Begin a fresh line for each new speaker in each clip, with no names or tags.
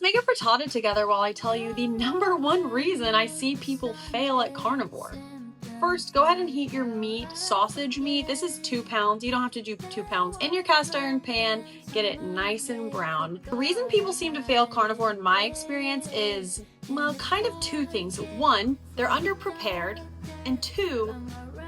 make a frittata together while I tell you the number one reason I see people fail at carnivore. First, go ahead and heat your meat, sausage meat. This is 2 pounds. You don't have to do 2 pounds. In your cast iron pan, get it nice and brown. The reason people seem to fail carnivore in my experience is, well, kind of two things. One, they're underprepared, and two,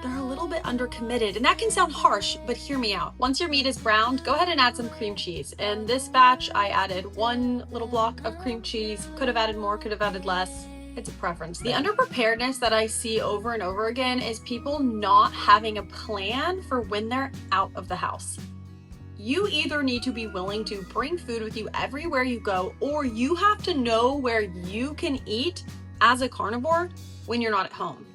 they're a little bit undercommitted. And that can sound harsh, but hear me out. Once your meat is browned, go ahead and add some cream cheese. In this batch, I added 1 little block of cream cheese. Could have added more, could have added less. It's a preference. The underpreparedness that I see over and over again is people not having a plan for when they're out of the house. You either need to be willing to bring food with you everywhere you go, or you have to know where you can eat as a carnivore when you're not at home.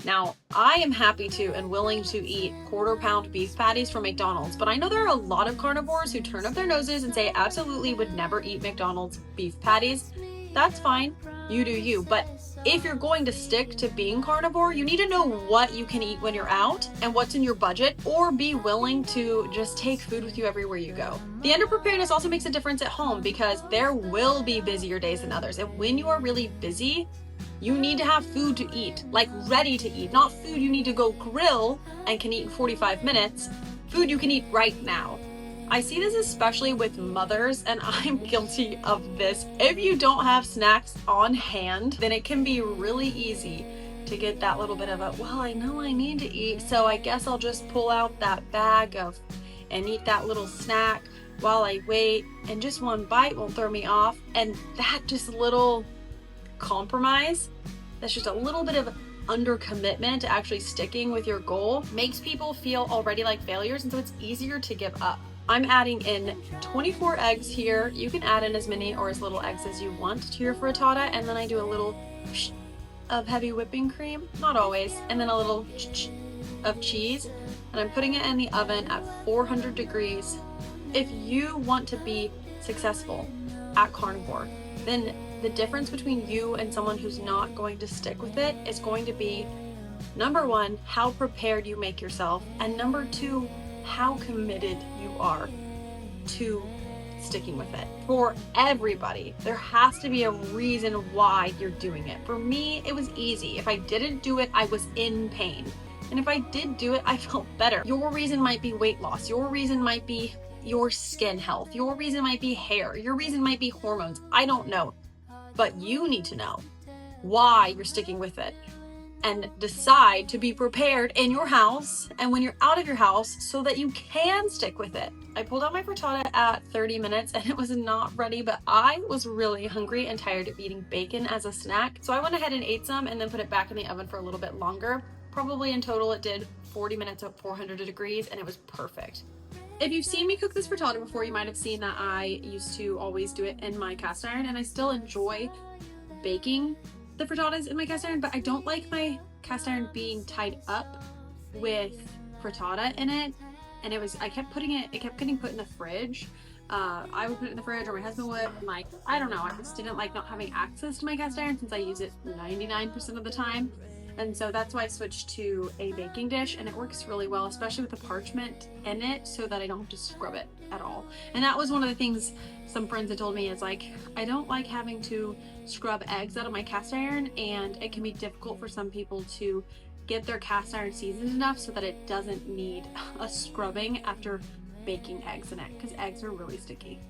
Now, I am happy to and willing to eat quarter-pound beef patties from McDonald's, but I know there are a lot of carnivores who turn up their noses and say absolutely would never eat McDonald's beef patties. That's fine, you do you, but if you're going to stick to being carnivore, you need to know what you can eat when you're out and what's in your budget, or be willing to just take food with you everywhere you go. The underpreparedness also makes a difference at home because there will be busier days than others, and when you are really busy, you need to have food to eat, like ready to eat, not food you need to go grill and can eat in 45 minutes, food you can eat right now. I see this especially with mothers, and I'm guilty of this. If you don't have snacks on hand, then it can be really easy to get that little bit of a, well, I know I need to eat, so I guess I'll just pull out that bag and eat that little snack while I wait, and just one bite won't throw me off. And that just little compromise, that's just a little bit of under commitment to actually sticking with your goal, makes people feel already like failures, and so it's easier to give up. I'm adding in 24 eggs here. You can add in as many or as little eggs as you want to your frittata, and then I do a little of heavy whipping cream, not always, and then a little of cheese, and I'm putting it in the oven at 400 degrees. If you want to be successful at carnivore, then the difference between you and someone who's not going to stick with it is going to be, number one, how prepared you make yourself, and number two, how committed you are to sticking with it. For everybody, there has to be a reason why you're doing it. For me, it was easy. If I didn't do it, I was in pain. And if I did do it, I felt better. Your reason might be weight loss. Your reason might be your skin health. Your reason might be hair. Your reason might be hormones. I don't know. But you need to know why you're sticking with it, and decide to be prepared in your house and when you're out of your house so that you can stick with it. I pulled out my frittata at 30 minutes and it was not ready, but I was really hungry and tired of eating bacon as a snack. So I went ahead and ate some and then put it back in the oven for a little bit longer. Probably in total it did 40 minutes at 400 degrees, and it was perfect. If you've seen me cook this frittata before, you might have seen that I used to always do it in my cast iron, and I still enjoy baking the frittatas in my cast iron, but I don't like my cast iron being tied up with frittata in it. And I kept it kept getting put in the fridge. I would put it in the fridge, or my husband would. I don't know, I just didn't like not having access to my cast iron since I use it 99% of the time. And so that's why I switched to a baking dish, and it works really well, especially with the parchment in it, so that I don't have to scrub it at all. And that was one of the things some friends had told me, is like, I don't like having to scrub eggs out of my cast iron, and it can be difficult for some people to get their cast iron seasoned enough so that it doesn't need a scrubbing after baking eggs in it, because eggs are really sticky.